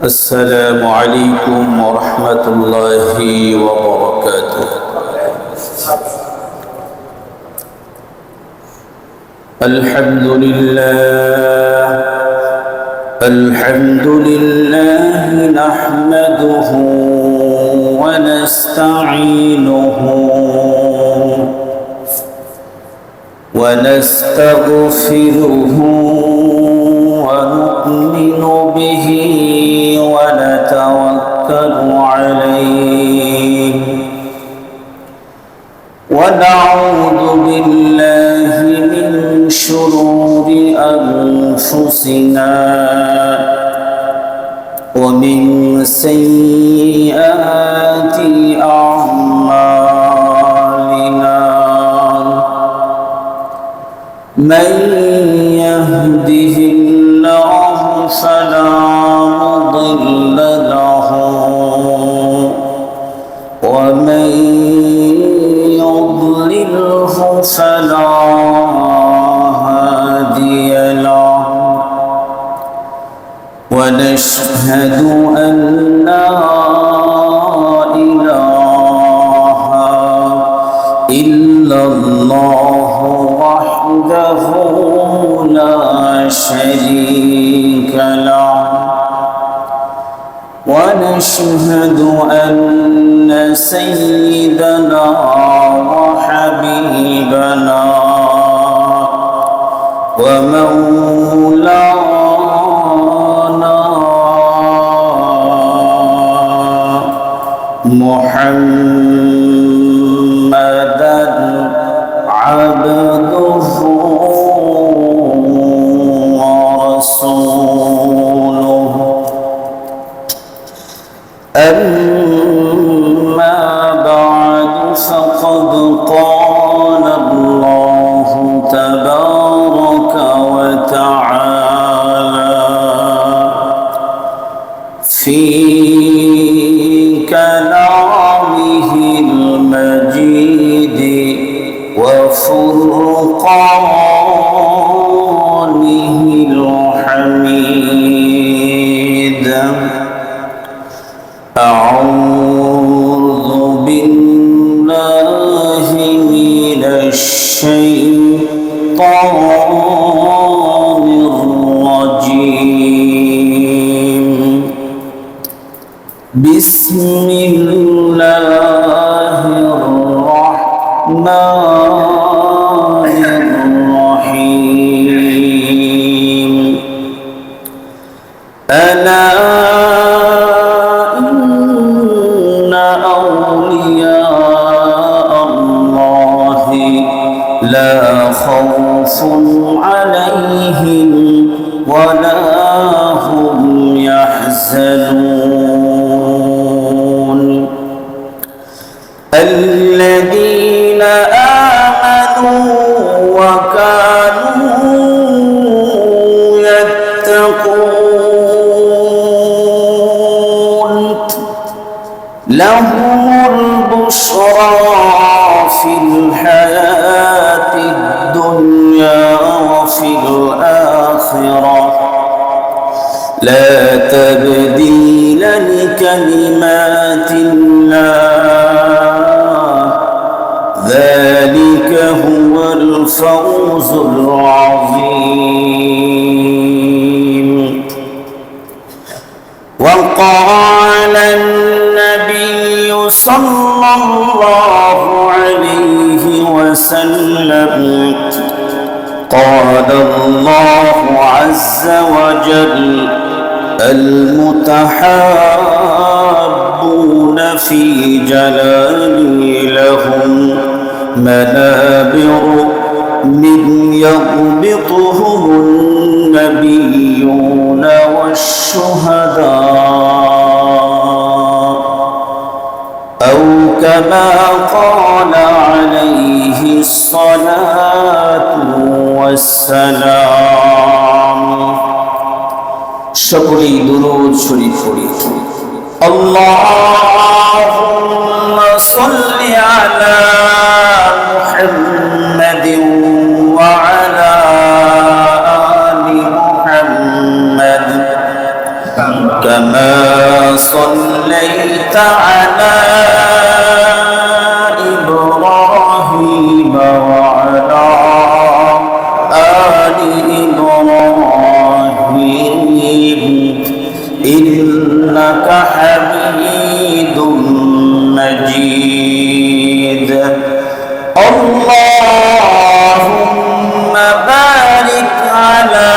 السلام عليكم ورحمة الله وبركاته. الحمد لله نحمده ونستعينه ونستغفره ونؤمن به ونتوكل عليه ونعوذ بالله من شرور أنفسنا ومن سيئات أعمالنا من يهده الله فلا مضل له ومن يضلله فلا هادي له ونشهد أن لا إله إلا الله وحده لا شريك له ونشهد أن سيدنا وحبيبنا ومولانا محمدا عبده ورسوله أما بعد فقد قال الله تبارك وتعالى في كلامه المجيد وفرقانه الحميد أعوذ بالله من الشيطان الرجيم بسم الله الرحمن الرحيم ألا إن أولياء الله لا خوف عليهم ولا هم يحزنون الذين آمنوا وكانوا يتقون لهم البشرى في الحياة الدنيا وفي الآخرة لا تبديل لكلمات الله ذلك هو الفوز العظيم. وقال النبي صلى الله عليه وسلم قال الله عز وجل المتحابون في جلالي لهم منابر من يغبطهم النبيون والشهداء أو كما قال عليه الصلاة والسلام. সকলেই দুরূদ শরীফ পড়ি। আল্লাহুম্মা সাল্লি আলা মুহাম্মাদিন ওয়া আলা আলি মুহাম্মাদ كما صليت على إبراهيم وعلى آل إبراهيم إنك حميد مجيد اللهم بارك على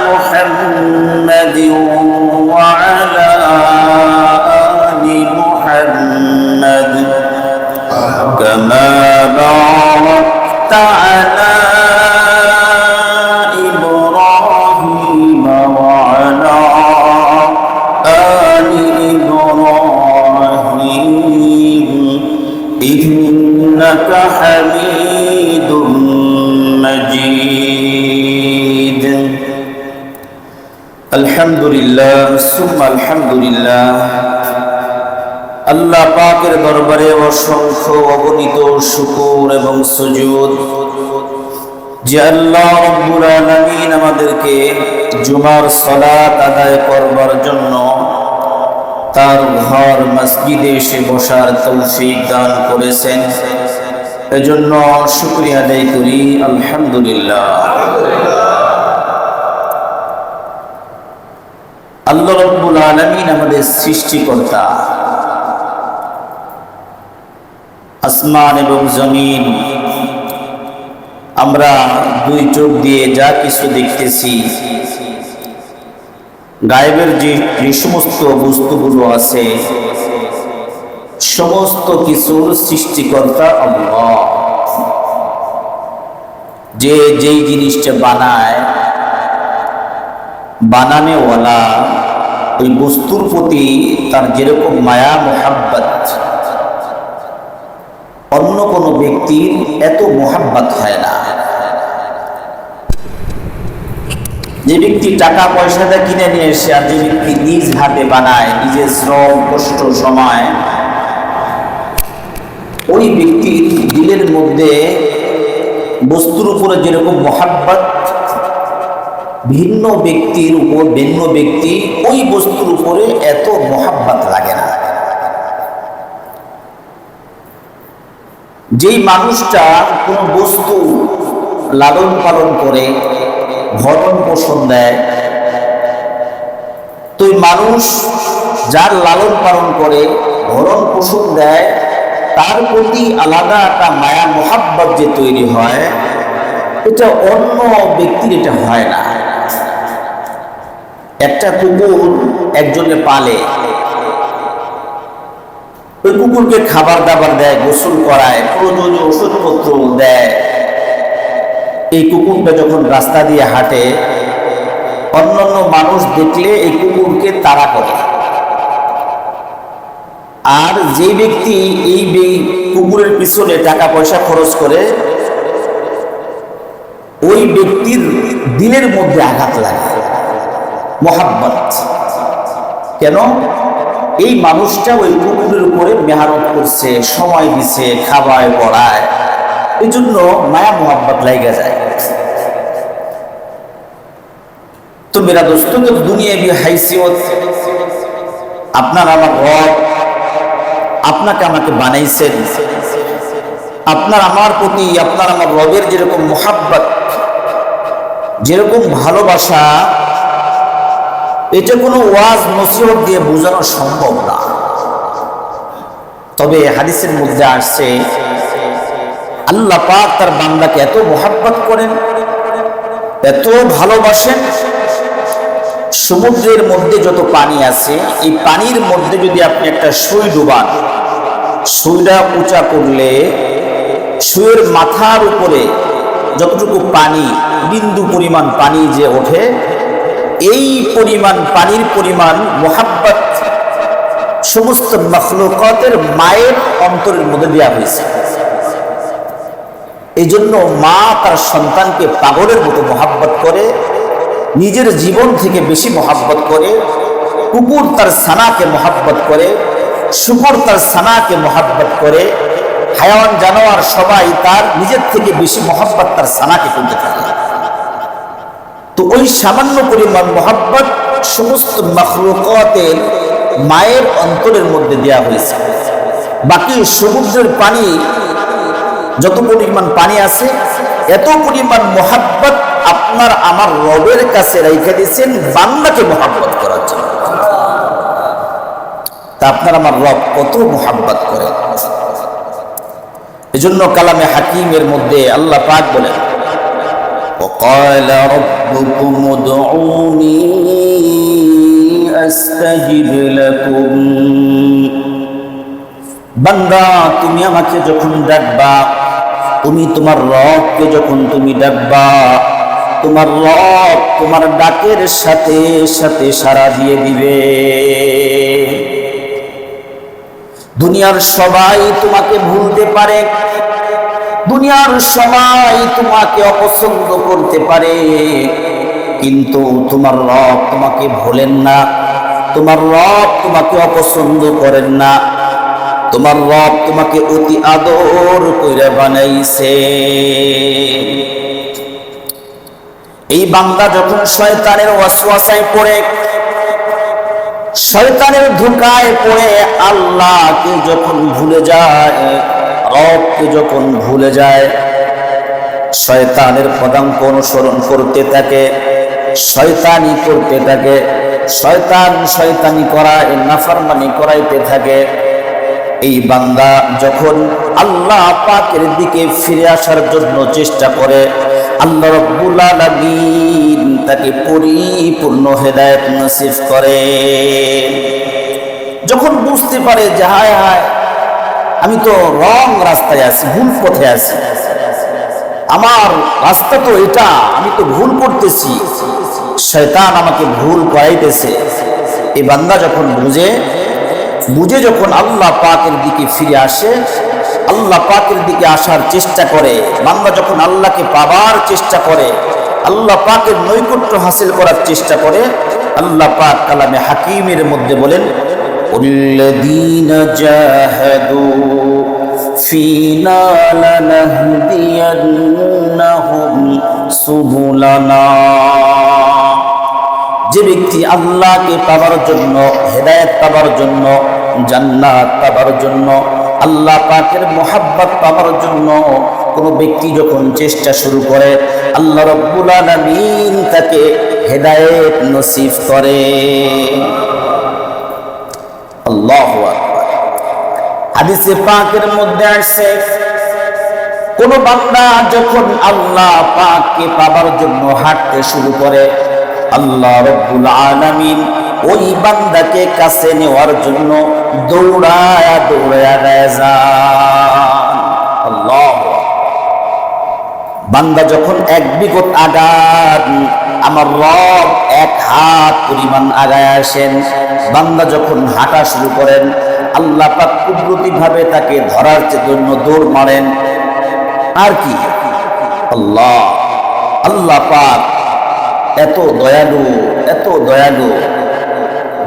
محمد وعلى آل محمد كما باركت على إبراهيم وعلى آل إبراهيم إنك حميد مجيد الحمد لله ثم الحمد لله আল্লাহ পাকের দরবারে অসংখ্য অগণিত শুকর এবং সুজুদ যে আল্লাহ রাব্বুল আলামিন আমাদেরকে জুমার সালাত আদায় করবার জন্য তার ঘর মসজিদে এসে বসার তৌফিক দান করেছেন এজন্য শুকরিয়া আদায় করি আলহামদুলিল্লাহ। আল্লাহ রাব্বুল আলামিন আমাদের সৃষ্টিকর্তা, আসমান এবং জমিন আমরা দুই চোখ দিয়ে যা কিছু দেখতেছি, গায়েবের যে সমস্ত বস্তুগুলো আছে সমস্ত কিছুর সৃষ্টিকর্তা আল্লাহ। যে যেই জিনিসটা বানায় বানানেওয়ালা ওই বস্তুর প্রতি তার যেরকম মায়া মোহাব্বত অন্য কোনো ব্যক্তির এত মোহাব্বত হয় না। যে ব্যক্তি টাকা পয়সাটা কিনে নিয়ে এসে আর যে ব্যক্তি নিজ হাতে বানায়, নিজের শ্রম কষ্ট সময়, ওই ব্যক্তির দিলের মধ্যে বস্তুর উপরে যেরকম মোহাব্বত, ভিন্ন ব্যক্তির উপর ভিন্ন ব্যক্তি ওই বস্তুর উপরে এত মোহাব্বত লাগে না। যেই মানুষটা কোনো বস্তু লালন পালন করে ভরণ পোষণ দেয়, তো ওই মানুষ যার লালন পালন করে ভরণ পোষণ দেয় তার প্রতি আলাদা একটা মায়া মোহাব্বত যে তৈরি হয়, এটা অন্য ব্যক্তির এটা হয় না। একটা কুকুর একজনে পালে, ওই কুকুরকে খাবার দাবার দেয়, গোসল করায়, প্রয়োজনীয় ওষুধপত্র দেয়। এই কুকুরটা যখন রাস্তা দিয়ে হাঁটে, অন্যান্য মানুষ দেখলে এই কুকুরকে তাড়া করে। আর যে ব্যক্তি এই কুকুরের পিছনে টাকা পয়সা খরচ করে, ওই ব্যক্তির দিলের মধ্যে আঘাত লাগে, মোহাব্বত। কেন? এই মানুষটা ওই কুকুরের উপরে মেহনত করছে, সময় দিছে, খাওয়ায় পড়ায়, এই জন্য মায়া মোহাব্বত লাগা যায়। তো মেরা দোস্তকে দুনিয়াবি হাইসিয়ত, আপনার আমার রব আপনাকে আমাকে বানাইছেন, আপনার আমার প্রতি আপনার আমার রবের যেরকম মোহাব্বত, যেরকম ভালোবাসা, এটা কোনো ওয়াজ নসিহত দিয়ে বোঝানো সম্ভব না। তবে হাদিসের মধ্যে আসছে আল্লাহ পাক তার বান্দাকে এত মোহাব্বত করেন, এত ভালোবাসেন, সমুদ্রের মধ্যে যত পানি আছে এই পানির মধ্যে যদি আপনি একটা সুই ডুবান, সুইটা উঁচা করলে সুইয়ের মাথার উপরে যতটুকু পানি, বিন্দু পরিমাণ পানি যে ওঠে, এই পরিমাণ পানির পরিমাণ মোহাব্বত সমস্ত মখলুকাতের মায়ের অন্তরের মধ্যে দেওয়া হয়েছে। এই জন্য মা তার সন্তানকে পাগলের মতো মোহাব্বত করে, নিজের জীবন থেকে বেশি মোহাব্বত করে। কুকুর তার ছানাকে মোহাব্বত করে, শুকর তার ছানাকে মোহাব্বত করে, হায়াওয়ান জানোয়ার সবাই তার নিজের থেকে বেশি মোহাব্বত তার ছানাকে করতে থাকে। তো ওই সামান্য পরিমাণ মোহাব্বত সমস্ত মাখলুকাতের মায়ের অন্তরের মধ্যে দেয়া হয়েছে। বাকি সমুদ্রের পানি যত পরিমাণ পানি আছে, এত পরিমাণ মোহাব্বত আপনার আমার রবের কাছে রেখে দিয়েছেন বান্দাকে মোহাব্বত করার জন্য। তা আপনার আমার রব কত মোহাব্বত করেন। এজন্য কালামে হাকিমের মধ্যে আল্লাহ পাক বলেন, وقال ربكم ادعوني أستجب لكم। বান্দা তুমি আমাকে যখন ডাকবা, তুমি তোমার রবকে যখন তুমি ডাকবা, তোমার রব তোমার ডাকের সাথে সাথে সাড়া দিয়ে দিবে। দুনিয়ার সবাই তোমাকে ভুলতে পারে, দুনিয়ার সবাই তোমাকে অপছন্দ করতে পারে, কিন্তু তোমার রব তোমাকে ভোলেন না, তোমার রব তোমাকে অপছন্দ করেন না, তোমার রব তোমাকে অতি আদর করে বানাইছে। এই বান্দা যখন শয়তানের ওয়াসওয়াসায় পড়ে, শয়তানের ধোঁকায় পড়ে আল্লাহকে যখন ভুলে যায়, রবকে যখন ভুলে যায়, শয়তানের পদাঙ্ক অনুসরণ করতে থাকে, শয়তানি করতে থাকে, শয়তানি করায় নাফরমানি করাইতে থাকে। এই বান্দা যখন আল্লাহ পাকের দিকে ফিরে আসার জন্য চেষ্টা করে, আল্লাহ রাব্বুল আলামিন তাকে পরিপূর্ণ হেদায়েত নসিব করে। যখন বুঝতে পারে যে হায় হায় আমি তো রং রাস্তায় আছি, ভুল পথে আছি, আমার রাস্তা তো এটা, আমি তো ভুল করতেছি, শয়তান আমাকে ভুল করাইতেছে। এই বান্দা যখন বুঝে যখন আল্লাহ পাকের দিকে ফিরে আসে, আল্লাহ পাকের দিকে আসার চেষ্টা করে, বান্দা যখন আল্লাহকে পাবার চেষ্টা করে, আল্লাহ পাকের নৈকট্য হাসিল করার চেষ্টা করে, আল্লাহ পাক কালামে হাকিমের মধ্যে বলেন, الذين جاهدوا فينا لنهدينهم سبلنا। যে ব্যক্তি আল্লাহকে পাওয়ার জন্য, হেদায়েত পাওয়ার জন্য, জান্নাত পাওয়ার জন্য, আল্লাহ পাকের মোহাব্বত পাওয়ার জন্য কোন ব্যক্তি যখন চেষ্টা শুরু করে, আল্লাহ রাব্বুল আলামিন তাকে হেদায়েত নসিব করে। আল্লাহু আকবার। হাদিসে পাকের মধ্যে আছে, কোন বান্দা যখন আল্লাহ পাককে পাবার জন্য হাঁটতে শুরু করে, আল্লাহ রাব্বুল আলামিন ওই বান্দাকে কাছে নেওয়ার জন্য দৌড়ায়া যান। আল্লাহ, বান্দা যখন এক বিগত আগান, আমার রব এক হাত পরিমাণ আগায় আসেন। বান্দা যখন হাঁটা শুরু করেন, আল্লাহ পাক কুদরতি ভাবে তাকে ধরার জন্য দৌড় মারেন। আর কি আল্লাহ পাক এত দয়ালু, এত দয়ালু,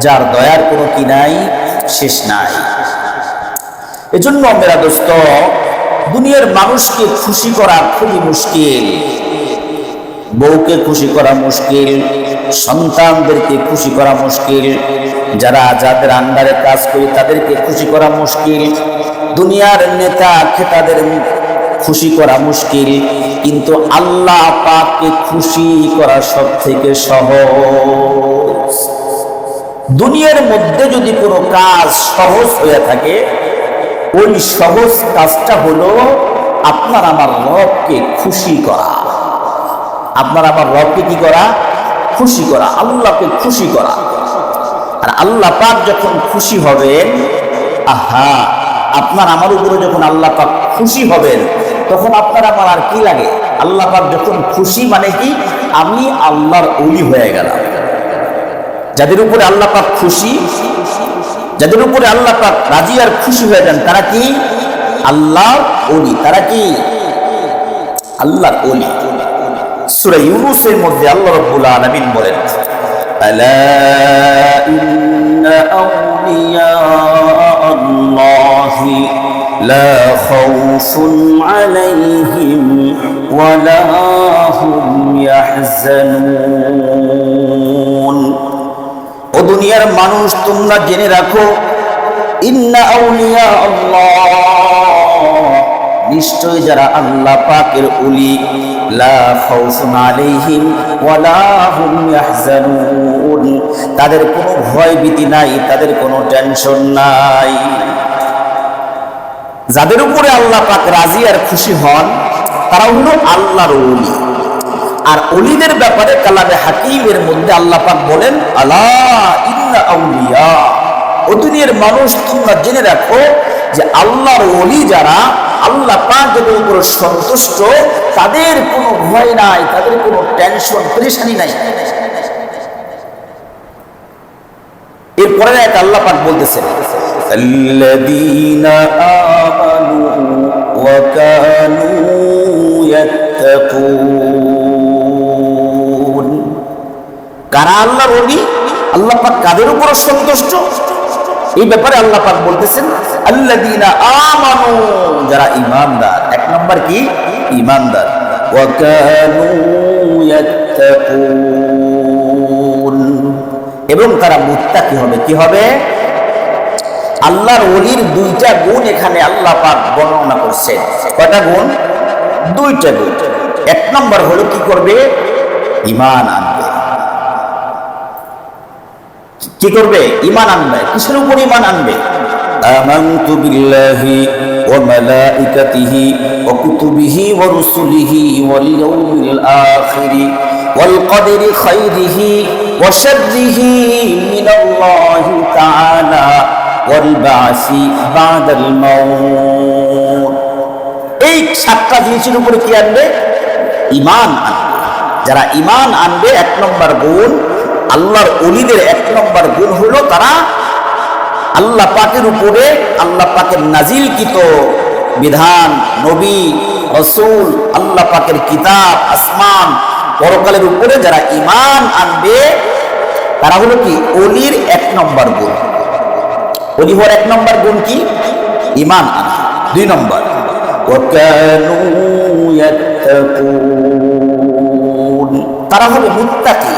যার দয়ার কোনো কি নাই, শেষ নাই। এজন্য মেরা দোস্ত, দুনিয়ার মানুষকে খুশি করা খুবই মুশকিল। বউকে খুশি করা মুশকিল, সন্তানদেরকে খুশি করা মুশকিল, যাদের আন্ডারে কাজ করি তাদেরকে খুশি করা মুশকিল, দুনিয়ার নেতা খেতাদের খুশি করা মুশকিল, কিন্তু আল্লাহ পাককে খুশি করা সবথেকে সহজ। দুনিয়ার মধ্যে যদি কোনো কাজ সহজ হয়ে থাকে, ওই সহজ কাজটা হলো আপনার আমার রবকে খুশি করা। আপনার আমার রবকে কি করা? খুশি করা, আল্লাহকে খুশি করা। আর আল্লাহ পাক যখন খুশি হবেন, আহা, আপনার আমার উপরে যখন আল্লাহ পাক খুশি হবেন, তখন আপনার আমার আর কি লাগে? আল্লাহ পাক যখন খুশি মানে কি, আমি আল্লাহর ওলি হয়ে গেলাম। যাদের উপরে আল্লাহ পাক খুশি, যাদের উপরে আল্লাহ পাক রাজি আর খুশি হয়ে যান, তারা কি আল্লাহর ওলি, তারা কি আল্লাহর ওলি। সূরা ইউনূসের মধ্যে আল্লাহ রাব্বুল আলামিন বলেন, আলা ইন্না আউলিয়া আল্লাহি লা খাউফুন আলাইহিম ওয়া লা হুম ইয়াহজানুন। ও দুনিয়ার মানুষ, তোমরা জেনে রাখো, ইন্না আউলিয়া আল্লাহ, নিশ্চয় যারা আল্লাহ পাকের ওলি, লা খাউফুন আলাইহিম ওয়ালা হুম ইয়াহজানুন, তাদের কোনো ভয় ভীতি নাই, তাদের কোনো টেনশন নাই। যাদের উপরে আল্লাহ পাক রাজি আর খুশি হন তারা হলো আল্লাহর ওলি। আর ওলিদের ব্যাপারে কালামে হাকিমের মধ্যে আল্লাহ পাক বলেন, আলা ইন্না আউলিয়া, ও দুনিয়ার মানুষ তোমরা জেনে রাখো যে আল্লাহর ওলি যারা, আল্লাহ পাক যাদের উপর সন্তুষ্ট, তাদের কোনো ভয় নাই, তাদের কোনো টেনশন পরেশানি নাই। এরপরে এক আল্লাহ পাক বলতেছেন, আল্লাযীনা আমানু ওয়া কানু ইয়াত্তাকুন, কারা আল্লাহর ওলি, আল্লাহ পাক কাদের উপর সন্তুষ্ট, এই ব্যাপারে আল্লাহ পাক বলতেছেন আল্লাযীনা আমানু, যারা ঈমানদার। এক নম্বর কি? ঈমানদার। ওয়া কানু ইয়াত্তাকুন, এবং তারা মুত্তাকি হবে। কি হবে? আল্লাহর ওলির দুইটা গুণ এখানে আল্লাহ পাক বর্ণনা করছেন। কয়টা গুণ? দুইটা গুণ। এক নম্বর হলো কি করবে? ঈমান আনবে। কি করবে? ঈমান আনবে। কিসের উপর ঈমান আনবে? আমানতু বিল্লাহি ওয়া মালাইকাতিহি ওয়া কুতুবিহি ওয়া রুসুলিহি ওয়াল ইয়াউমিল আখির ওয়াল কদরি খাইরিহি ওয়া শাররিহি মিনাল্লাহি তাআলা ওয়াল বাসি বাদাল মাউত। এই সাতটা জিনিসের উপরে কি আনবে? ঈমান আনবে। যারা ঈমান আনবে, এক নম্বর গুণ, আল্লাহর ওলিদের এক নম্বর গুণ হলো তারা আল্লাহ পাকের উপরে, আল্লাহ পাকের নাজিলকৃত বিধান, নবী, রাসূল, আল্লাহ পাকের কিতাব, আসমান, পরকালের উপরে যারা ঈমান আনবে, তারা হলো কি? ওলির এক নম্বর গুণ। ওলি হওয়ার এক নম্বর গুণ কি? ঈমান আনা। দুই নম্বর, ওয়া কানু ইয়াত্তাকুন, তারা হবে মুত্তাকি।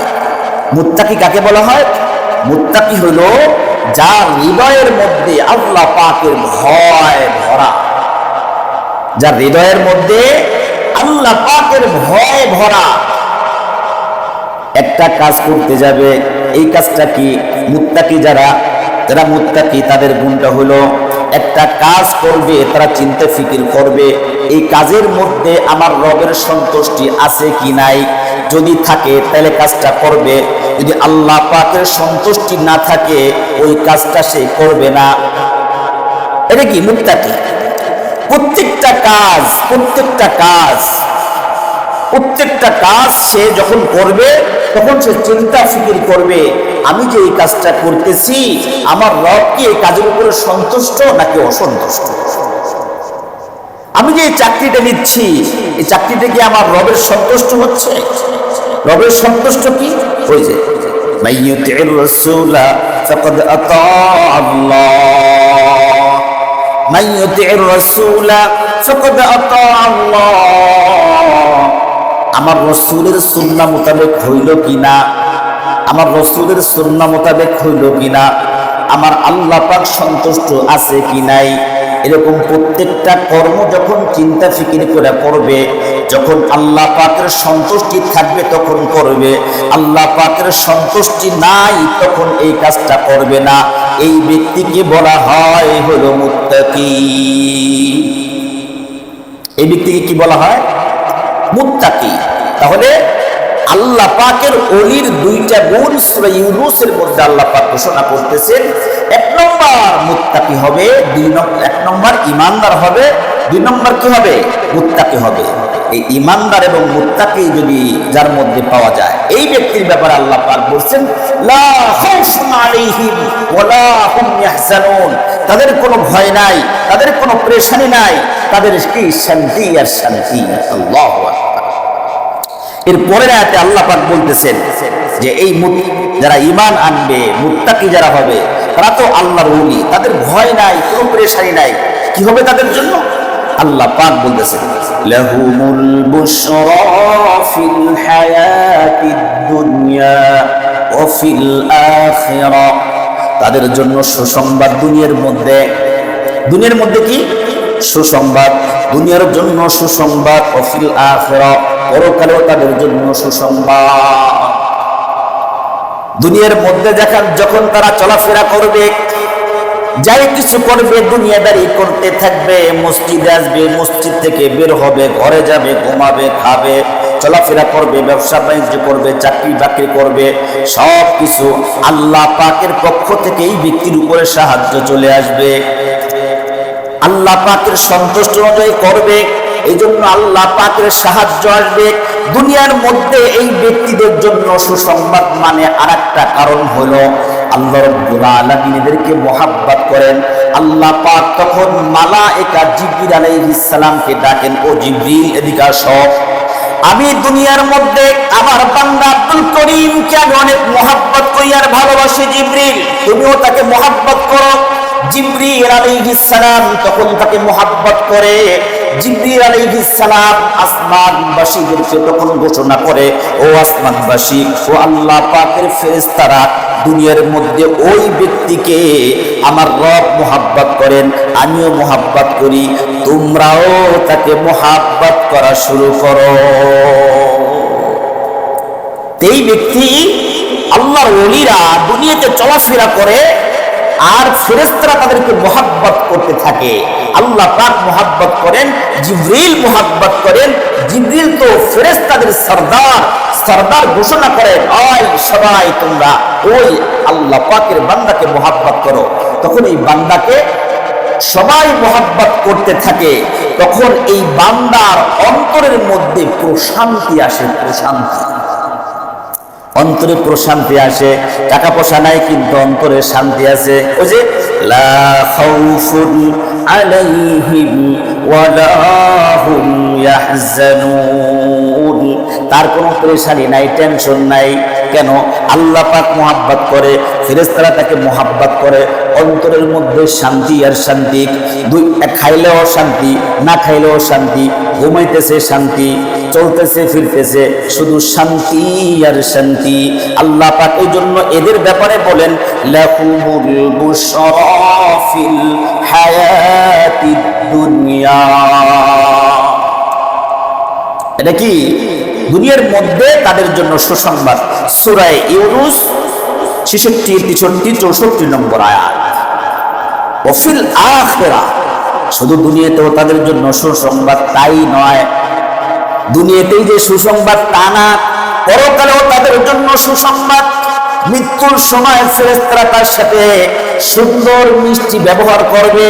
মুত্তাকি কাকে বলা হয়? মুত্তাকি হলো যার হৃদয়ের মধ্যে আল্লাহ পাকের ভয় ভরা, যার হৃদয়ের মধ্যে আল্লাহ পাকের ভয় ভরা। একটা কাজ করতে যাবে, এই কাজটা কি? মুত্তাকি যারা মুত্তাকি, তাদের গুণটা হলো একটা কাজ করবে, তারা চিন্তা ফিকির করবে এই কাজের মধ্যে আমার রবের সন্তুষ্টি আছে কি নাই। যদি থাকে তাহলে কাজটা করবে, যদি আল্লাহ পাকের সন্তুষ্টি না থাকে ওই কাজটা সে করবে না। এটা কি? মুত্তাকি। প্রত্যেকটা কাজ সে যখন করবে তখন সে চিন্তা ফিকির করবে, আমি যে এই কাজটা করতেছি আমার রব কি এই কাজের উপরে সন্তুষ্ট নাকি অসন্তুষ্ট। আমি যে এই চাকরিটা নিচ্ছি, এই চাকরিটা কি আমার রবের সন্তুষ্ট হচ্ছে? রবের সন্তুষ্ট কি? ওই যে মাইয়ুতির রাসূলা ফাকাদ আতা আল্লাহ, মাইয়ুতির রাসূলা ফাকাদ আতা আল্লাহ। আমার রাসূলের সুন্নাহ মোতাবেক হইল কিনা, আমার রাসূলের সুন্নাহ মোতাবেক হইল কিনা, আমার আল্লাহ পাক সন্তুষ্ট আছে কি নাই। এরকম প্রত্যেকটা কর্ম যখন চিন্তা ফিকির করে করবে, যখন আল্লাহ পাকের সন্তুষ্টি থাকবে তখন করবে, আল্লাহ পাকের সন্তুষ্টি নাই তখন এই কাজটা করবে না। এই ব্যক্তিকে বলা হয় হলো মুত্তাকি। এই ব্যক্তিকে কি বলা হয়? মুত্তাকি। তাহলে আল্লাহ পাকের ওলির দুইটা গুণ সূরা ইউনূসের মধ্যে আল্লাহ পাক ঘোষণা করতেছেন। এক নম্বর মুত্তাকি হবে, এক নম্বর ঈমানদার হবে, দুই নম্বর কি হবে? মুত্তাকি হবে। এই ঈমানদার এবং মুত্তাকি যদি যার মধ্যে পাওয়া যায়, এই ব্যক্তির ব্যাপারে আল্লাহ পাক বলছেন লা খাউফুন আলাইহিম ওয়ালা হুম ইয়াহজানুন, তাদের কোনো ভয় নাই, তাদের কোনো পেরেশানি নাই, তাদের কি শান্তি আর শান্তি। আল্লাহু আকবার। এর পরের আয়াতে আল্লাহ পাক বলতেছেন যে এই যারা ঈমান আনবে, মুত্তাকি যারা হবে, তারা তো আল্লাহর ওলি, তাদের ভয় নাই, কোনো পেরেশানি নাই। কি হবে তাদের জন্য? আল্লাহ পাক বলতেছেন লাহুমুল বুশরা ফিল হায়াতিদ দুনিয়া ওয়া ফিল আখিরা, তাদের জন্য সুসংবাদ দুনিয়ার মধ্যে কি সুসংবাদ, দুনিয়ার জন্য সুসংবাদ, ওয়া ফিল আখিরা, পরকালেও তাদের জন্য সুসংবাদ। দুনিয়ার মধ্যে যখন তারা চলাফেরা করবে, যাই কিছু করবে, দুনিয়াদারি করতে থাকবে, মসজিদে আসবে, মসজিদ থেকে বের হবে, ঘরে যাবে, ঘুমাবে, খাবে, চলাফেরা করবে, ব্যবসা বাণিজ্য করবে, চাকরি বাকরি করবে, সব কিছু আল্লাহ পাকের পক্ষ থেকে এই ব্যক্তির উপরে সাহায্য চলে আসবে। আল্লাহ পাকের সন্তুষ্ট অনুযায়ী করবে, এই জন্য আল্লাহ পাকের সাহায্য আসবে। দুনিয়ার মধ্যে এই ব্যক্তিদের জন্য সুসংবাদ মানে আরেকটা কারণ হলো আল্লাহ রাব্বুল আলামিন এদেরকে মহব্বত করেন। আল্লাহ পাক তখন মালায়েকা জিবরিল আলাইহিস সালামকে ডাকেন, ও জিবরিল এদিকে আসো, আমি দুনিয়ার মধ্যে আমার বান্দা আব্দুল করিমকে আমি অনেক মহব্বত করি আর ভালোবাসি, জিবরিল তুমিও তাকে মহব্বত করো। জিবরিল আলাইহিস সালাম তখন তাকে মহব্বত করে। জিবরিল আলাইহিস সালাম আসমানবাসীদেরকে তখন ঘোষণা করে, ও আসমানবাসী, ও আল্লাহ পাকের ফেরেশতারা, দুনিয়ার মধ্যে ওই ব্যক্তিকে আমার রব মহব্বত করেন, আমিও মহব্বত করি, তোমরাও তাকে মহব্বত করা শুরু করো। এই ব্যক্তি আল্লাহর ওলিরা দুনিয়াতে চলাফেরা করে আর ফেরেশতারা তাদেরকে মহব্বত করতে থাকে। আল্লাহ পাক মহব্বত করেন, জিবরিল মহব্বত করেন। জিবরিল তো ফেরেশতাদের সরদার ঘোষণা করেন, ওই সবাই তোমরা ওই আল্লাহ পাকের বান্দাকে মহব্বত করো। তখন এই বান্দাকে সবাই মহব্বত করতে থাকে। তখন এই বান্দার অন্তরের মধ্যে প্রশান্তি আসে, অন্তরে প্রশান্তি আসে। টাকা পয়সা নাই কিন্তু অন্তরে শান্তি আছে। ওই যে লা খাউফুন আলাইহিম ওয়ালা হুম ইয়াহজানুন, তার কোনো পেরেশানি নাই, টেনশন নাই। কেন? আল্লাহ পাক মহব্বত করে, ফেরেশতারা তাকে মহব্বত করে, অন্তরের মধ্যে শান্তি আর শান্তি। খাইলেও শান্তি, না খাইলেও শান্তি, ঘুমাইতেছে শান্তি, চলতেছে ফিরতেছে শুধু শান্তি আর শান্তি। আল্লাহ পাক এই জন্য এদের ব্যাপারে বলেন, লাহুমুল বুশরা ফিল হায়াতিদ দুনিয়া। এটা কি? দুনিয়ার মধ্যে তাদের জন্য সুসংবাদ। সূরা ইউনূস 66, 63, 64 নম্বর আয়াত। ওয়া ফিল আখিরা, শুধু দুনিয়াতেও তাদের জন্য সুসংবাদ তাই নয়, দুনিয়াতেই যে সুসংবাদ তা না, পরকালেও তাদের জন্য সুসংবাদ। মৃত্যুর সময় ফেরেশতারা তার সাথে সুন্দর মিষ্টি ব্যবহার করবে,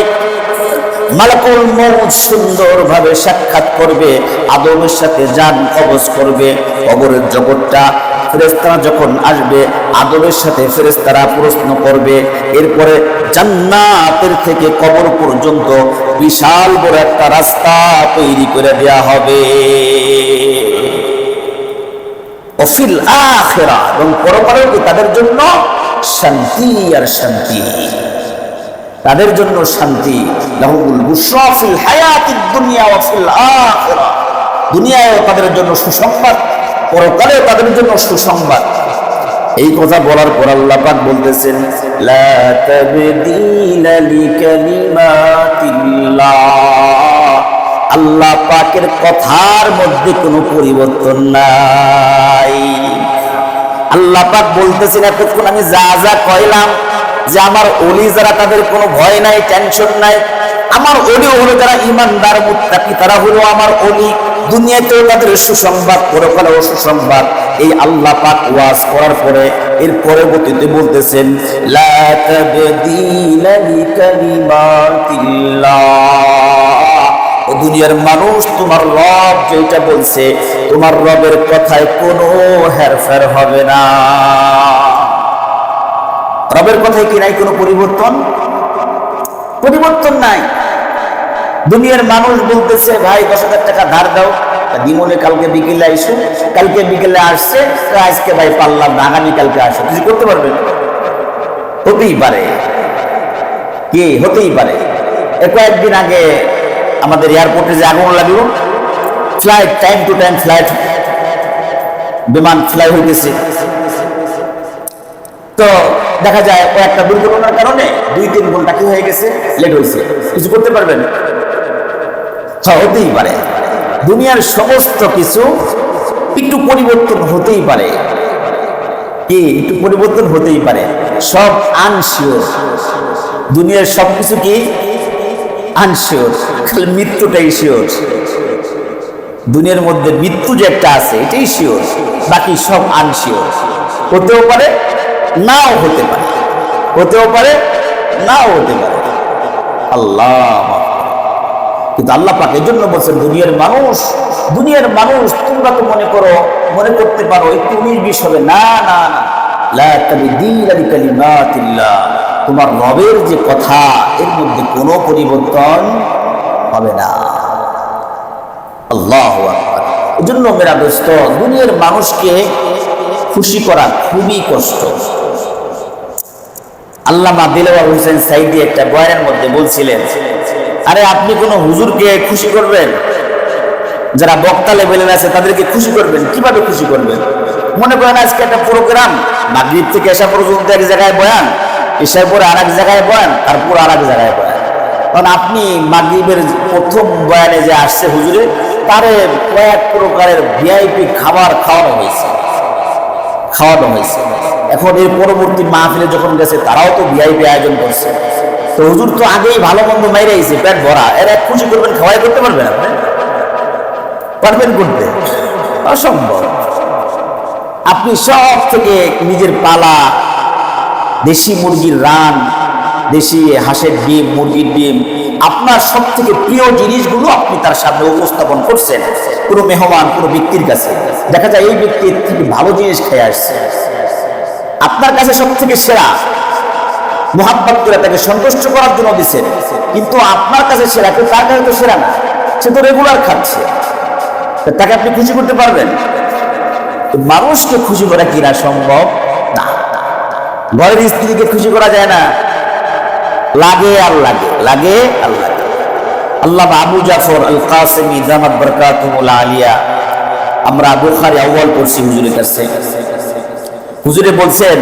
মালাকুল মউত সুন্দরভাবে সাক্ষাৎ করবে, আদমের সাথে জান কবজ করবে। কবরের জগৎটা ফেরেশতারা যখন আসবে, আদমের সাথে ফেরেশতারা প্রশ্ন করবে। এরপরে জান্নাতের থেকে কবর পর্যন্ত বিশাল বড় একটা রাস্তা তৈরি করে দেয়া হবে। ওফিল আখিরা, এবং পরকালেও তাদের জন্য শান্তি আর শান্তি, তাদের জন্য শান্তি। লাহুমুল বুশরা ফিল হায়াতিদ দুনিয়া ওয়া ফিল আখিরা, দুনিয়ায়ও তাদের জন্য সুসংবাদ, পরকালেও তাদের জন্য সুসংবাদ। এই কথা বলার পর আল্লাহ পাক বলতেছেন, লা তাবদীলা লিকালিমাতিল্লাহ, আল্লাহ পাকের কথার মধ্যে কোনো পরিবর্তন নাই। আল্লাহ পাক বলতেছেন, এতক্ষণ আমি যা যা কইলাম যে আমার ওলি যারা, তাদের কোনো ভয় নাই, টেনশন নাই। আমার ওলি হলো যারা ইমানদার মুত্তাকি, তারা হলো আমার ওলি। দুনিয়াতেও তাদের সুসংবাদ, পরকালেও সুসংবাদ। এই আল্লাহ পাক ওয়াজ করার পরে এর পরবর্তীতে বলতেছেন, লা তাবদীলা লিকালিমাতিল্লাহ, ও দুনিয়ার মানুষ, তোমার রব যেটা বলছে, তোমার রবের কথায় কোনো হেরফের হবে না। রবের কথায় কি নাই কোনো পরিবর্তন নাই। দুনিয়ার মানুষ বলতেছে, ভাই 10,000 টাকা ধার দাও, দিমনে কালকে বিকেলে আইসো, কালকে বিকেলে আসছে, আজকে ভাই পারলাম না, আগামীকালকে আসো। কিছু করতে পারবেন? হতেই পারে, কি হতেই পারে। কয়েকদিন আগে আমাদের এয়ারপোর্টে যে আগুন লাগলো, flight time to time flight, বিমান ফ্লাই হইতেছে, তো দেখা যায় ও একটা দুর্ঘটনার কারণে 2-3 ঘন্টা কি হয়ে গেছে, লেট হয়েছে, কিছু করতে পারবেন? হতেই পারে। দুনিয়ার সমস্ত কিছু একটু পরিবর্তন হতেই পারে, কি একটু পরিবর্তন হতেই পারে, সব আনশিওর। দুনিয়ার সবকিছু কি আনশিওর, খালি মৃত্যুটাই শিওর। দুনিয়ার মধ্যে মৃত্যু যে একটা আছে এটাই শিওর, বাকি সব আনশিওর। হতেও পারে, নাও হতে পারে, হতেও পারে, নাও হতে পারে। আল্লাহ, কিন্তু আল্লাহ পাক এই জন্য বলছেন দুনিয়ার মানুষ, দুনিয়ার মানুষ তোমরা তো মনে করতে পারো একটু 19-20 হবে, না না না, লা তাবদীলা লিকালিমাতিল্লাহ, তোমার রবের যে কথা এর মধ্যে কোনো পরিবর্তন হবে না। আল্লাহু আকবার। এই জন্য মেরা দোস্ত, দুনিয়ার মানুষকে খুশি করা খুবই কষ্ট। আল্লামা দিলওয়ার হোসেন সাইদি একটা বয়ানের মধ্যে বলছিলেন, আরে আপনি কোনো হুজুরকে খুশি করবেন, যারা বক্তা লেভেলের আছে তাদেরকে খুশি করবেন, কিভাবে খুশি করবেন? মনে করেন আজকে একটা প্রোগ্রাম, মাগরিব থেকে এশা পর্যন্ত এক জায়গায় বয়ান, এশার পরে আর এক জায়গায় বয়ান, তারপর আর এক জায়গায় বয়ান। কারণ আপনি মাগরিবের প্রথম বয়ানে যে আসছে হুজুরে, তারে কয়েক প্রকারের ভিআইপি খাবার খাওয়ানো হয়েছে। এখন এর পরবর্তী মাহফিলে যখন গেছে তারাও তো ভিআইপি আয়োজন করছে। তো হুজুর তো আগেই ভালো মন্দ মাইরে আইছে, পেট ভরা, এর এক খুশি করবেন, খাওয়াই করতে পারবেন? আপনি পারবেন করতে? অসম্ভব। আপনি সব থেকে নিজের পালা দেশি মুরগির রান, দেশি হাঁসের ডিম, মুরগির ডিম, আপনার সব থেকে প্রিয় জিনিসগুলো আপনি তার সামনে উপস্থাপন করছেন পুরো মেহমান, পুরো ব্যক্তির কাছে। দেখা যায় এই ব্যক্তি এর থেকে ভালো জিনিস খেয়ে আসছে, আপনার কাছে সব থেকে সেরা, মোহাব্বত করে তাকে সন্তুষ্ট করার জন্য দিচ্ছেন, কিন্তু আপনার কাছে সেরা, কিন্তু তার কাছে তো সেরা না, সে তো রেগুলার খাচ্ছে, তাকে আপনি খুশি করতে পারবেন? মানুষকে খুশি করা কিনা সম্ভব না। ঘরের স্ত্রীকে খুশি করা যায় না, লাগে আর লাগে, লাগে আর লাগে। আল্লাহ আবু জাফর আল কাসেমি দামাত বরকাতুহুল আলিয়া, আমরা বুখারী আউয়াল পড়ছি হুজুরের কাছে, হুজুরে বলছেন,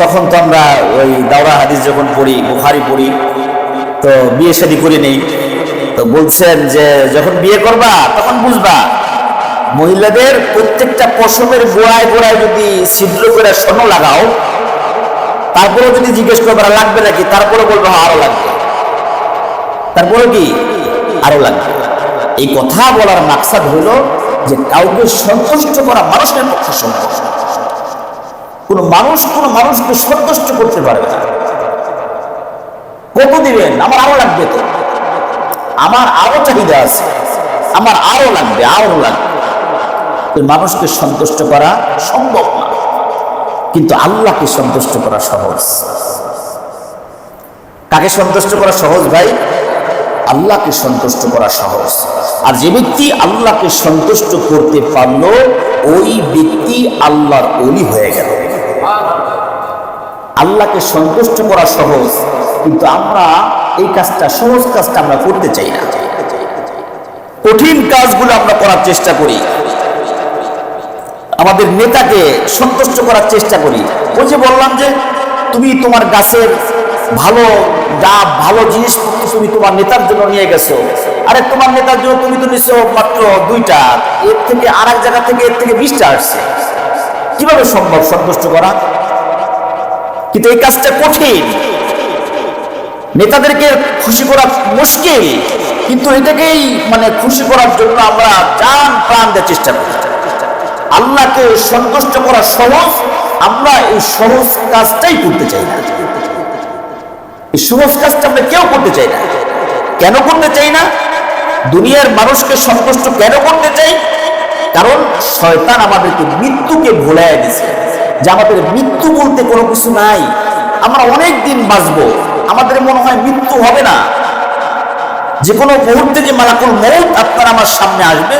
তখন তো আমরা ওই দাওরা হাদিস যখন পড়ি, বুখারী পড়ি, তো বিয়ে শাদী করে নেই। তো বলছেন যে যখন বিয়ে করবা তখন বুঝবা, মহিলাদের প্রত্যেকটা পশমের গোড়ায় গোড়ায় যদি ছিদ্র করে স্বর্ণ লাগাও, তারপরে যদি জিজ্ঞেস করবা লাগবে নাকি, তারপরে বলবো আরো লাগবে, তারপরে কি আরো লাগবে। এই কথা বলার মাকসাদ হলো যে কাউকে সন্তুষ্ট করা মানুষের পক্ষে সম্ভব। কোনো মানুষকে সন্তুষ্ট করতে পারবে না। কত দিবেন? আমার আরো লাগবে, তো আমার আরো চাহিদা আছে, আমার আরো লাগবে, আরো লাগবে। মানুষকে সন্তুষ্ট করা সম্ভব না, কিন্তু আল্লাহকে সন্তুষ্ট করা সহজ। কাকে সন্তুষ্ট করা সহজ ভাই? আল্লাহকে সন্তুষ্ট করা সহজ। আর যে ব্যক্তি আল্লাহকে সন্তুষ্ট করতে পারলো, ওই ব্যক্তি আল্লাহর ওলি হয়ে গেল। আল্লাহকে সন্তুষ্ট করা সহজ, কিন্তু আমরা এই কাজটা, সহজ কাজটা আমরা করতে চাই না, কঠিন কাজগুলো আমরা করার চেষ্টা করি, আমাদের নেতাকে সন্তুষ্ট করার চেষ্টা করি। ওই যে বললাম যে তুমি তোমার গাছের ভালো ডাব, ভালো জিনিসপত্র তুমি তোমার নেতার জন্য নিয়ে গেছো, আরে তোমার নেতার জন্য তুমি তো নিছো মাত্র 2টা, এর থেকে আর এক জায়গা থেকে এর থেকে 20টা আসছে, কিভাবে সম্ভব সন্তুষ্ট করা? কিন্তু এই কাজটা কঠিন, নেতাদেরকে খুশি করা মুশকিল, কিন্তু এটাকেই খুশি করার জন্য আমরা জান প্রাণ দেওয়ার চেষ্টা করি। আল্লাহকে সন্তুষ্ট করা সহজ, আমরা এই সহজ কাজটাই করতে চাই না। এই সহজ কাজটা আমরা কেউ করতে চাই না। কেন করতে চাই না? দুনিয়ার মানুষকে সন্তুষ্ট কেন করতে চাই? কারণ শয়তান আমাদেরকে মৃত্যুকে ভুলাইয়া দিছে, যে আমাদের মৃত্যু বলতে কোনো কিছু নাই, আমরা অনেক দিন বাঁচবো, আমাদের মনে হয় মৃত্যু হবে না, যে কোনো মুহূর্তে যে মালাকুল মউত আপনার আমার সামনে আসবে,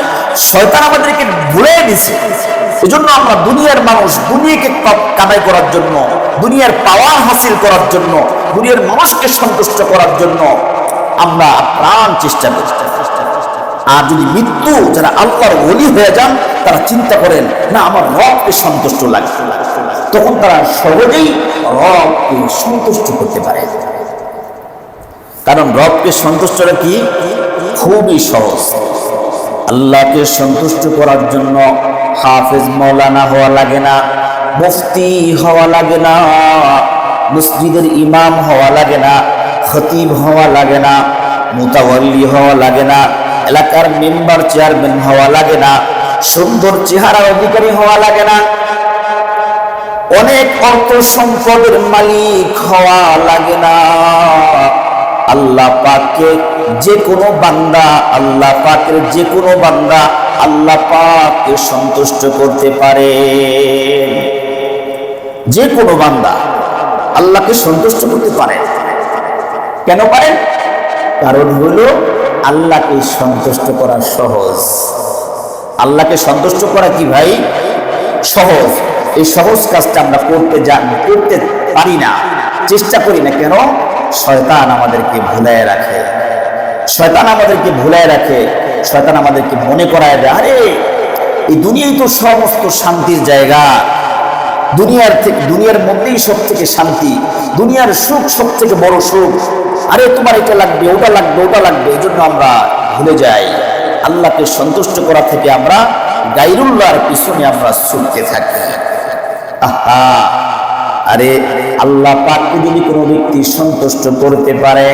শয়তান আমাদেরকে ভুলিয়ে দিছে। এজন্য আমরা দুনিয়ার মানুষ, দুনিয়াকে কামাই করার জন্য, দুনিয়ার পাওয়ার হাসিল করার জন্য, দুনিয়ার মানুষকে সন্তুষ্ট করার জন্য আমরা প্রাণ চেষ্টা করি। আর যদি মৃত্যু, যারা আল্লাহর ওলি হয়ে যান, তারা চিন্তা করেন না আমার রবকে সন্তুষ্ট লাগে, তখন তারা সহজেই রবকে সন্তুষ্ট করতে পারে। কারণ রবকে সন্তুষ্টটা কি খুবই সহজ। আল্লাহকে সন্তুষ্ট করার জন্য হাফেজ মৌলানা হওয়া লাগে না, মুফতি হওয়া লাগে না, মসজিদের ইমাম হওয়া লাগে না, খতিব হওয়া লাগে না, মুতাওয়াল্লি হওয়া লাগে না, এলাকার মেম্বার চেয়ারম্যান হওয়া লাগে না, সুন্দর চেহারার অধিকারী হওয়া লাগে না, অনেক অর্থ সম্পদের মালিক হওয়া লাগে না। আল্লাহ পাককে যে কোনো বান্দা, আল্লাহ পাকের যে কোনো বান্দা আল্লাহ পাককে সন্তুষ্ট করতে পারে। যে কোনো বান্দা আল্লাহকে সন্তুষ্ট করতে পারে। কেন পারেন? কারণ হলো আল্লাহকে সন্তুষ্ট করা সহজ। আল্লাহকে সন্তুষ্ট করা কি ভাই সহজ। এই সহজ কাজটা আমরা করতে পারি না, চেষ্টা করি না। কেন? শয়তান আমাদেরকে ভুলায় রাখে, শয়তান আমাদেরকে ভুলায় রাখে, শয়তান আমাদেরকে মনে করায় দেয় আরে এই দুনিয়াই তো সমস্ত শান্তির জায়গা, দুনিয়ার মধ্যেই সব থেকে শান্তি, দুনিয়ার সুখ সব থেকে বড় সুখ, আরে তোমার এটা লাগবে, ওটা লাগবে, ওটা লাগবে। এই জন্য আমরা ভুলে যাই আল্লাহকে সন্তুষ্ট করা থেকে আমরা গায়রুল্লাহর পিছনে আমরা ছুটতে থাকি। আহা, আরে আল্লাহ পাককে যদি কোনো ব্যক্তি সন্তুষ্ট করতে পারে,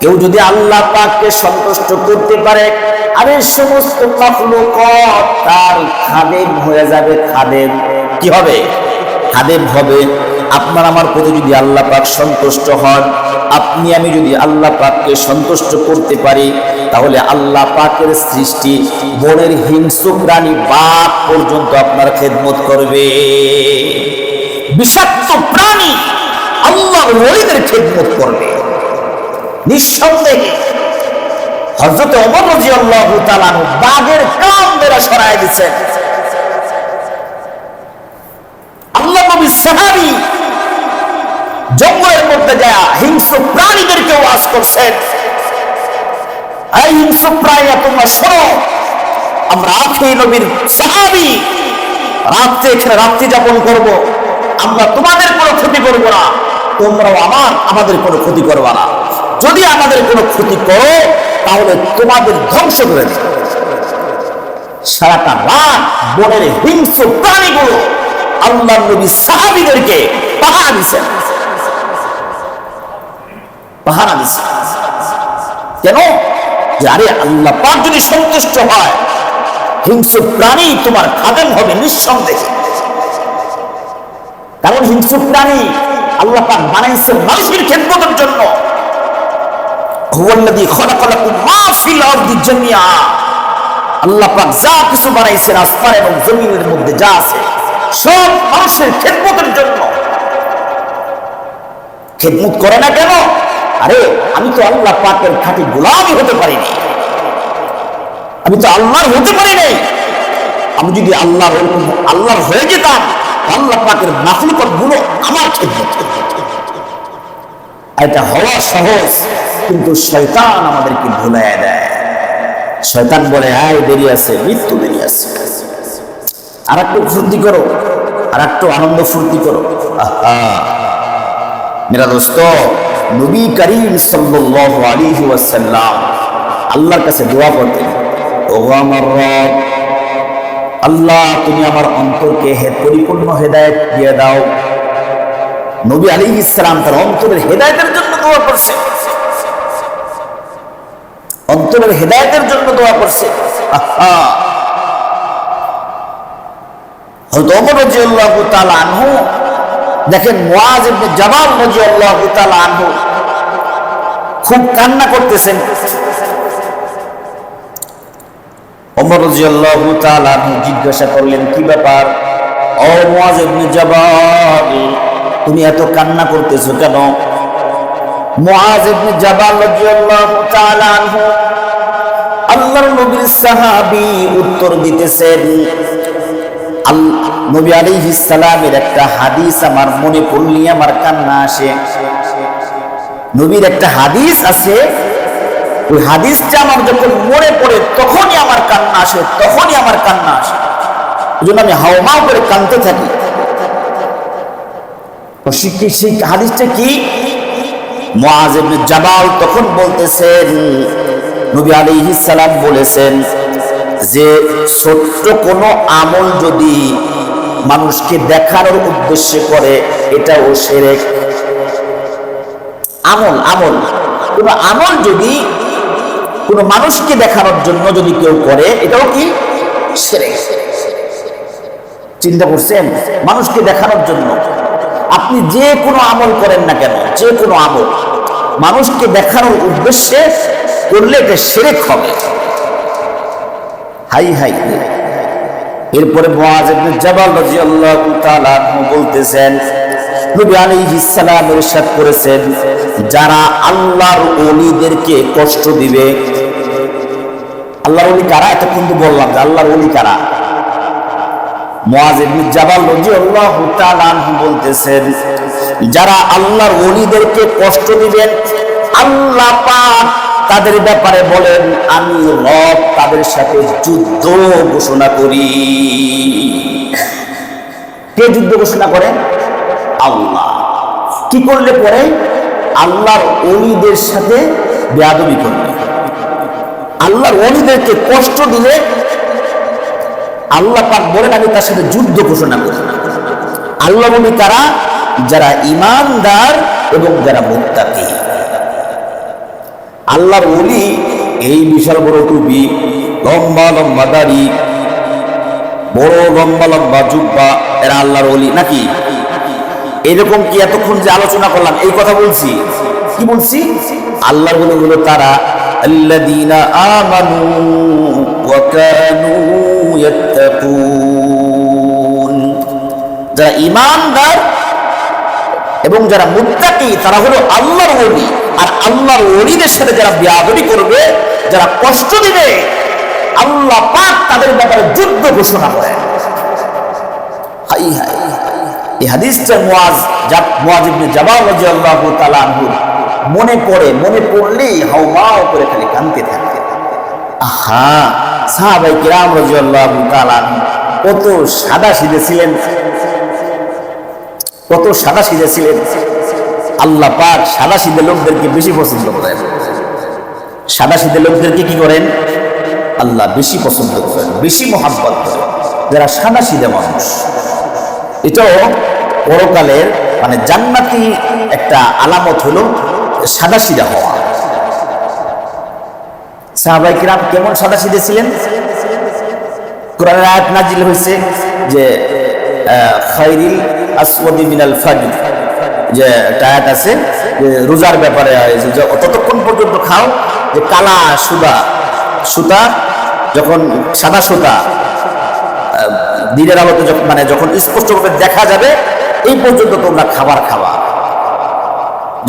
কেউ যদি আল্লাহ পাককে সন্তুষ্ট করতে পারে, আরে সমস্ত মাখলুকাত তার খাদেম হয়ে যাবে। খাদেম কি হবে? খাদেম হবে। আপনার আমার প্রতি যদি আল্লাহ পাক সন্তুষ্ট হন, আপনি আমি যদি আল্লাহ পাককে সন্তুষ্ট করতে পারি, তাহলে আল্লাহ পাকের সৃষ্টি বনের হিংস্র প্রাণী বাঘ পর্যন্ত আপনার খেদমত করবে। বিষাক্ত প্রাণী আল্লাহর ওলিদের খেদমত করবে নিঃসন্দেহে। হযরত ওমর রাদিয়াল্লাহু তাআলা আনহু বাঘের কান মেরা সরায় দিয়েছেন। আল্লাহ নবী সাহাবী জঙ্গলের মধ্যে যায় হিংস্র প্রাণীদেরকে ওয়াজ করছেন, এই হিংস্র প্রাণীরা তোমরা শোনো, আমরা আখেরি নবীর সাহাবী, রাত্রে এখানে রাত্রি যাপন করবো, আমরা তোমাদের কোনো ক্ষতি করবো না, তোমরাও আমাদের কোনো ক্ষতি করবা না। যদি আমাদের কোনো ক্ষতি করো তাহলে তোমাদের ধ্বংস করে দেব। সারাটা রাত বনের হিংস্র প্রাণীগুলো আল্লাহ নবী সাহাবীদেরকে পাহারা দিচ্ছেন, পাহারা দিচ্ছেন। কেন? যে আরে আল্লাহ পাক যদি সন্তুষ্ট হয়, হিংস্র প্রাণী তোমার খাদেম হবে নিঃসন্দেহে। কারণ হিংস্র প্রাণী আল্লাহ পাক বানাইছেন মানুষের খেদমতের জন্য। হুয়াল্লাযী খালাকালাকুম মা ফিল আরদি জামিআ, আল্লাহ পাক যা কিছু বানাইছেন আসমান এবং জমিনের মধ্যে যা আছে সব মানুষের খেদমতের জন্য। খেদমত করে না কেন? আরে আমি তো আল্লাহ পাকের খাঁটি গোলামি হতে পারিনি, আমি তো আল্লাহর হতে পারি নাই। আমি যদি আল্লাহর হয়ে যেতাম, আল্লাহ পাকের মাখলুকাত গুলো আমার খেদমত করত। এটা হওয়া সহজ, কিন্তু শয়তান আমাদেরকে ভুলাইয়া দেয়। শয়তান বলে আয় দেরি আছে, মৃত্যু দেরি আছে, আর একটু ফুর্তি করো, আর একটু আনন্দ ফুর্তি করো। আহা মেরা দোস্ত, নবী করিম সাল্লাল্লাহু আলাইহি ওয়াসাল্লাম আল্লাহর কাছে দোয়া করতেন, ওগো আমার রব, আল্লাহ তুমি আমার অন্তরকে পরিপূর্ণ হেদায়েত দিয়ে দাও। নবী আলাইহিস সালাম তার অন্তরের হেদায়েতের জন্য দোয়া করছে, অন্তরের হেদায়েতের জন্য দোয়া করছে। আহা, হযরত ওমর রাদিয়াল্লাহু তাআলা আনহু দেখেন, মুআয ইবনে জাবাল রাদিয়াল্লাহু তাআলা আনহু খুব কান্না করতেছেন। ওমর রাদিয়াল্লাহু তাআলা আনহু জিজ্ঞাসা করলেন, কি ব্যাপার ও মুআয ইবনে জাবাল, তুমি এত কান্না করতেছো কেন? মুআয ইবনে জাবাল রাদিয়াল্লাহু তাআলা আনহু আল্লাহর নবীর সাহাবী উত্তর দিতেছেন, নবী আলাইহিস সালামের একটা হাদিস আমার মনে পড়লি আমার কান্না আসে। নবীর একটা হাদিস আছে, ওই হাদিসটা আমার যখন মনে পড়ে তখনই আমার কান্না আসে, তখনই আমার কান্না আসে। এই জন্য আমি হাওমাও করে কাঁদতে থাকি। সেই হাদিসটা কি? মুআয ইবনে জাবাল তখন বলতেছেন, নবী আলাইহিস সালাম বলেছেন যে ছোট্ট কোনো আমল যদি মানুষকে দেখানোর উদ্দেশ্যে করে এটাও শিরক। আমল কোনো আমল যদি কোনো মানুষকে দেখানোর জন্য যদি কেউ করে এটাও কি? শিরক। চিন্তা করছেন? মানুষকে দেখানোর জন্য আপনি যে কোনো আমল করেন না কেন, যে কোনো আমল মানুষকে দেখানোর উদ্দেশ্যে করলে এটা শিরক হবে। High high. এরপরে মুআয ইবনে জাবাল রাদিয়াল্লাহু তাআলা বলতেছেন, নবী আলাইহিস সালাম ইরশাদ করেছেন, যারা আল্লাহর ওলিদেরকে কষ্ট দিবে। আল্লাহর ওলি কারা? এতক্ষণ তো বললাম যে আল্লাহর ওলি কারা। মুআয ইবনে জাবাল রাদিয়াল্লাহু তাআলা বলতেছেন, যারা আল্লাহর ওলিদেরকে কষ্ট দিবেন আল্লাহ পাক তাদের ব্যাপারে বলেন, আমি রব তাদের সাথে যুদ্ধ ঘোষণা করি। কে যুদ্ধ ঘোষণা করেন? আল্লাহ। কি করলে পরে? আল্লাহর ওলিদের সাথে বেয়াদবি করলে, আল্লাহর ওলিদেরকে কষ্ট দিলে আল্লাহ পাক বলেন আমি তার সাথে যুদ্ধ ঘোষণা করি। আল্লাহ ওলি তারা যারা ঈমানদার এবং যারা মুত্তাকি। আল্লাহর ওলি এই বিশাল বড় টুপি, লম্বা লম্বা দাড়ি, বড় লম্বা লম্বা জুব্বা, এরা আল্লাহর ওলি নাকি? এরকম কি এতক্ষণ যে আলোচনা করলাম এই কথা বলছি? কি বলছি? আল্লাহর ওলি হলো তারা আল্লাযীনা আমানু ওয়া কানু ইয়াত্তাকুন, যারা ঈমানদার এবং যারা মুত্তাকি তারা হলো আল্লাহর ওলি। আর আল্লাহর ওলিদের সাথে যারা বেয়াদবি করবে, যারা কষ্ট দিবে, আল্লাহ পাক তাদের ব্যাপারে যুদ্ধ ঘোষণা করেন। High high. এই হাদিসটা মুআয ইবনে জাবাল রাদিয়াল্লাহু তাআলা আনহু মনে পড়লেই হাওমাও করে খালি কাঁদতে থাকে। আহা, সাহাবায়ে কিরাম রাদিয়াল্লাহু তাআলা কত সাদা সিধে ছিলেন, কত সাদা সিধে ছিলেন। আল্লাহ পাক সাদা সিধে লোকদেরকে বেশি পছন্দ করেন। সাদা সিধে লোকদেরকে কি করেন? আল্লাহ বেশি পছন্দ করেন, বেশি মহাব্বত করেন যারা সাদা সিধে মানুষ। এটাও পরকালের মানে জান্নাতি একটা আলামত হলো সাদা সিধা হওয়া। সাহাবায়ে কিরাম কেমন সাদা সিধে ছিলেন? কোরআনের আয়াত নাজিল হয়েছে যে খায়রিল আসওয়াদি মিনাল ফাজর, যে আয়াত আছে যে রোজার ব্যাপারে ততক্ষণ পর্যন্ত খাও যে কালা সুতা যখন সাদা সুতা দিনের আলোতে মানে যখন স্পষ্টভাবে দেখা যাবে এই পর্যন্ত তোমরা খাবার খাওয়া।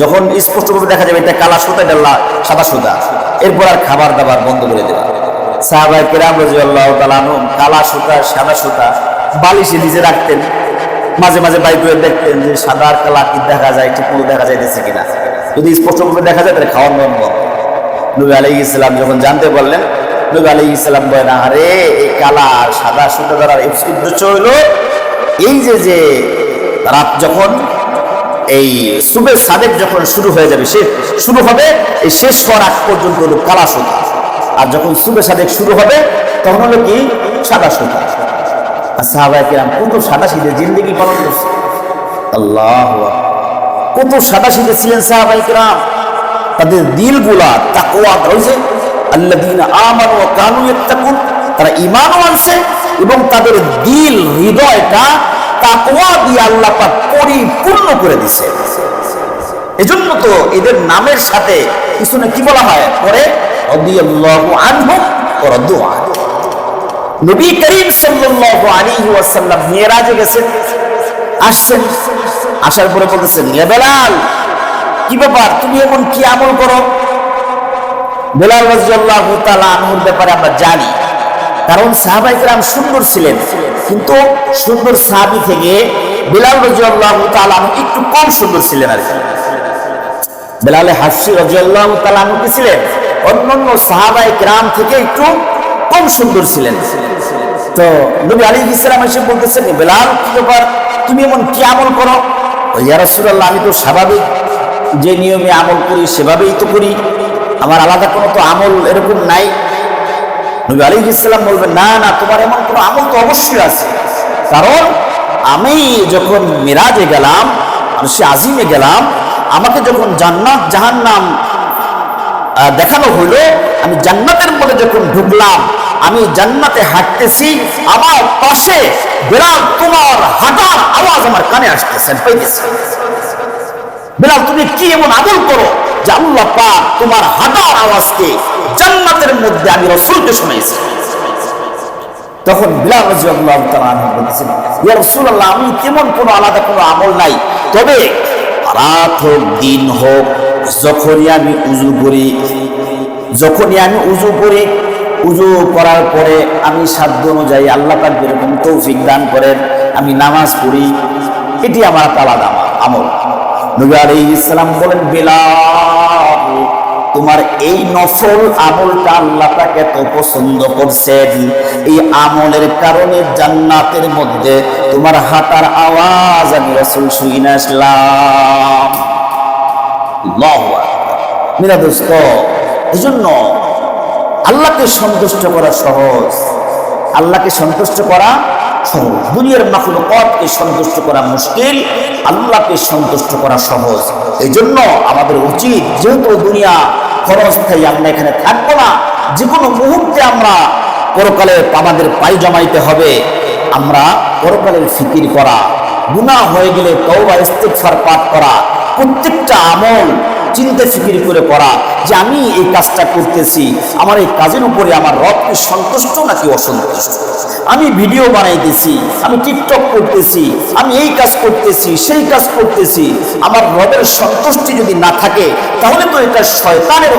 যখন স্পষ্টভাবে দেখা যাবে এটা কালা সুতা, এটা সাদা সুতা, এরপর আর খাবার দাবার বন্ধ করে দেবে। সাহাবায়ে কিরাম রাদিয়াল্লাহু তাআলা আনহুম কালা সুতা সাদা সুতা বালিশে নিজে রাখতেন, মাঝে মাঝে বাইক করে দেখতেন যে সাদা আর কালা কি দেখা যায়, ঠিক মতো দেখা যাইতেছে কিনা। যদি স্পষ্টভাবে দেখা যায় তাহলে খাওয়ার নিয়ম বন্ধ। নবী আলাইহিস সালাম যখন জানতে পারলেন, নবী আলাইহিস সালাম বলেন, আরে এই কালা আর সাদা সুতা দ্বারা উদ্দেশ্য হলো এই যে রাত যখন এই সুবে সাদেক যখন শুরু হয়ে যাবে, শুরু হবে এই শেষ হওয়ার আগ পর্যন্ত হলো কালা সুতা, আর যখন সুবে সাদেক শুরু হবে তখন হলো কি সাদা সুতা। আর সাহাবায়ে কিরাম কত সাদা সিধে জিন্দেগি পালন করছে। আল্লাহু আকবার, কত সাদা সিধে ছিলেন সাহাবায়ে কিরাম। তাদের দিলগুলা তাকওয়া রয়েছে, আল্লাযীনা আমানু ওয়া কানু ইয়াত্তাকুন, তারা ঈমানও আনছে এবং তাদের দিল হৃদয়টা তাকওয়া দিয়ে আল্লাহ পাক পরিপূর্ণ করে দিয়েছে। এজন্য তো এদের নামের সাথে পিছনে কি বলা হয় পরে, রাদিয়াল্লাহু আনহু ওয়া রাদু আনহু। নবী করিম সাল্লাল্লাহু আলাইহি ওয়াসাল্লাম মিরাজে গেছেন, আসছেন, আসার পরে বলতেছেন, ইয়া বেলাল কি ব্যাপার, তুমি এমন কি আমল করো? বেলাল রাদিয়াল্লাহু তাআলা আনহুর ব্যাপারে আমরা জানি, কারণ সাহাবায়ে কিরাম সুন্দর ছিলেন, কিন্তু সুন্দর সাহাবী থেকে বেলাল রাদিয়াল্লাহু তাআলা আনহু একটু কম সুন্দর ছিলেন আর কি। বেলাল হাফসি রাদিয়াল্লাহু তাআলা আনহু কি ছিলেন? অন্যান্য সাহাবায়ে কেরাম থেকে একটু কম সুন্দর ছিলেন। তো নবী আলাইহিস সালাম এসে বলতেছেন, বেলাল কি ব্যাপার, তুমি এমন কি আমল করো? ইয়া রাসূলুল্লাহ, আমি তো স্বাভাবিক যে নিয়মে আমল করি সেভাবেই তো করি, আমার আলাদা কোনো তো আমল এরকম নাই। নবী আলাইহিস সালাম বলবেন, না না, তোমার এমন কোনো আমল তো অবশ্যই আছে, কারণ আমি যখন মিরাজে গেলাম, সে আজিমে গেলাম, আমাকে যখন জান্নাত জাহান্নাম দেখানো হলো, আমি জান্নাতের মধ্যে যখন ঢুকলাম, আমি জান্নাতে হাঁটতেছি, আমার পাশে বেলাল তোমার হাঁটার আওয়াজ আমার কানে আসতেছে, পাইতেছে। বেলাল, তুমি কি এমন আমল করো যে আল্লাহ পাক তোমার হাঁটার আওয়াজকে জান্নাতের মধ্যে আমি রাসূলকে শুনাইছি? তখন বিলাল রাদিয়াল্লাহু তাআলা আনহু বলেছেন, ইয়া রাসূলুল্লাহ, আমি তেমন কোনো আলাদা কোনো আমল নাই, তবে রাত হোক দিন হোক, যখনই আমি উযু করি, উযু করার পরে আমি সাধ্য অনুযায়ী আল্লাহ পাক যেরকম তৌফিক দান করেন আমি নামাজ পড়ি, এটি আমার আলাদা আমল। নবী আলাইহিস সালাম বলেন, বেলাল, তোমার এই নফল আমলটা আল্লাহ পাক এত পছন্দ করছেন, এই আমলের কারণে জান্নাতের মধ্যে তোমার হাঁটার আওয়াজ আমি রাসূল শুনে আসলাম। আল্লাহু আকবার। মেরা দোস্ত, এজন্য আল্লাহকে সন্তুষ্ট করা সহজ, আল্লাহকে সন্তুষ্ট করা সহজ। দুনিয়ার মাখলুকাতকে সন্তুষ্ট করা মুশকিল, আল্লাহকে সন্তুষ্ট করা সহজ। এই জন্য আমাদের উচিত, যেহেতু দুনিয়া ক্ষণস্থায়ী, আমরা এখানে থাকবো না, যে কোনো মুহূর্তে আমরা পরকালে আমাদের পাই জমাইতে হবে, আমরা পরকালের ফিকির করা, গুনাহ হয়ে গেলে তওবা ইস্তিগফার পাঠ করা, প্রত্যেকটা আমল চিন্তা ফিকির করে করা যে আমি এই কাজটা করতেছি, আমার এই কাজের উপরে আমার রব কি সন্তুষ্ট নাকি অসন্তুষ্ট। আমি ভিডিও বানাইতেছি, আমি টিকটক করতেছি, আমি এই কাজ করতেছি, সেই কাজ করতেছি, আমার রবের সন্তুষ্টি যদি না থাকে, তাহলে তো এটা শয়তানের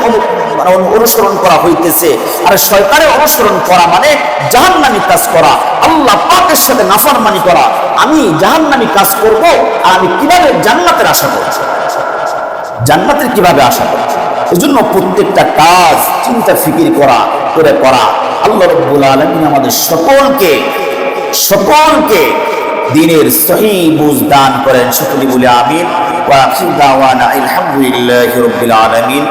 অনুসরণ করা হইতেছে। আর শয়তানের অনুসরণ করা মানে জাহান্নামী কাজ করা, আল্লাহ পাকের সাথে নাফরমানি করা। আমি জাহান্নামী কাজ করব, আর আমি কিভাবে জান্নাতের আশা করছি, জান্নাতের কিভাবে আশা করছি? এজন্য প্রত্যেকটা কাজ চিন্তা ফিকির করা আল্লাহ রাব্বুল আলামিন আমাদের সকলকে দ্বীনের সহিহ বুঝ দান করেন। সকলে বলি আমিন। ওয়া আখিরু দাওয়ানা আলহামদুলিল্লাহি রাব্বিল আলামিন।